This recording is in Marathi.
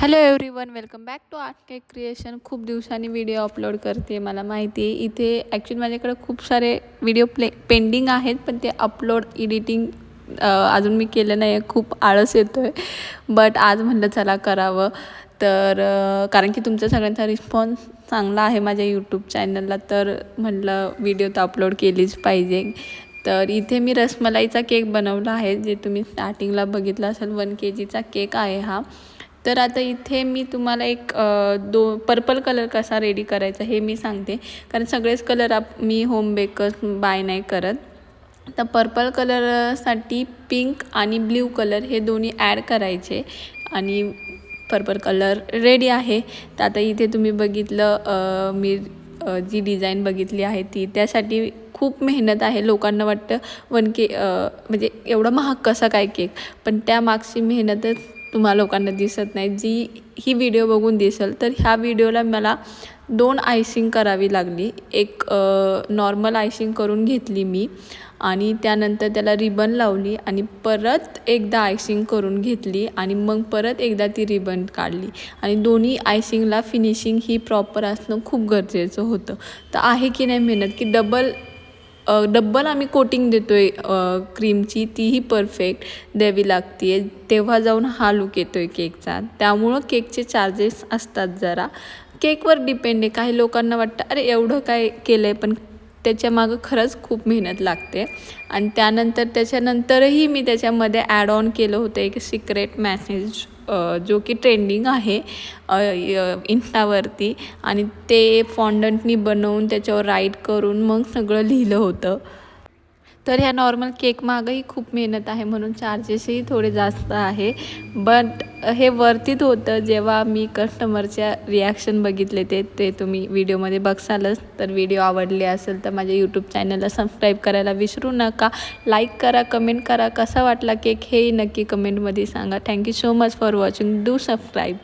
Hello everyone, welcome back to art cake creation. खूप दिवसांनी व्हिडिओ अपलोड करते, मला माहिती आहे. इथे ॲक्च्युली माझ्याकडे खूप सारे व्हिडिओ पेंडिंग आहेत, पण ते अपलोड एडिटिंग अजून मी केलं नाही आहे. खूप आळस येतो आहे, बट आज म्हटलं चला करावं. तर कारण की तुमचा सगळ्यांचा रिस्पॉन्स चांगला आहे माझ्या यूट्यूब चॅनलला, तर म्हटलं व्हिडिओ तर अपलोड केलीच पाहिजे. तर इथे मी रसमलाईचा केक बनवला आहे, जे तुम्ही स्टार्टिंगला बघितला असेल. 1 kgचा केक आहे हा. तर आता इथे मी तुम्हाला एक पर्पल कलर कसा रेडी करायचा हे मी सांगते, कारण सगळेच कलर मी होम बेकर्स बाय नाही करत. तर पर्पल कलरसाठी पिंक आणि ब्ल्यू कलर हे दोन्ही ॲड करायचे आणि पर्पल कलर रेडी आहे. तर आता इथे तुम्ही बघितलं मी जी डिझाईन बघितली आहे ती, त्यासाठी खूप मेहनत आहे. लोकांना वाटतं म्हणजे एवढा महाग कसा काय केक, पण त्यामागची मेहनतच तुम्हा लोकांना दिसत नाही, जी ही व्हिडिओ बघून दिसेल. तर ह्या व्हिडिओला मला 2 आयसिंग करावी लागली. एक नॉर्मल आयसिंग करून घेतली मी आणि त्यानंतर त्याला रिबन लावली आणि परत एकदा आयसिंग करून घेतली आणि मग परत एकदा ती रिबन काढली. आणि दोन्ही आयसिंगला फिनिशिंग ही प्रॉपर असणं खूप गरजेचं होतं. तर आहे की नाही मेहनत, की डब्बल आम्ही कोटिंग देतो आहे क्रीमची, तीही परफेक्ट द्यावी लागते आहे, तेव्हा जाऊन हा लूक येतो आहे केकचा. त्यामुळं केकचे चार्जेस असतात जरा. केकवर डिपेंड आहे. काही लोकांना वाटतं अरे एवढं काय केलं आहे, पण त्याच्यामागं खरंच खूप मेहनत लागते. आणि त्याच्यानंतरही मी त्याच्यामध्ये ॲड ऑन केलं होतं एक सिक्रेट मॅसेज, जो की ट्रेंडिंग आहे इंस्टावरती, आणि ते फॉन्डंटनी बनवून त्याच्यावर राईट करून मग सगळं लिहिलं होतं. तर ह्या नॉर्मल केक मागंही खूप मेहनत आहे, म्हणून चार्जेसही थोडे जास्त आहे. बट हे वर्थित होतं. जेव्हा मी कस्टमरच्या रिॲक्शन बघितले ते तुम्ही व्हिडिओमध्ये बघसालच. तर व्हिडिओ आवडले असेल तर माझ्या यूट्यूब चॅनलला सबस्क्राईब करायला विसरू नका. लाईक करा, कमेंट करा, कसा वाटला केक हेही नक्की कमेंटमध्ये सांगा. Thank you so much for watching. Do subscribe.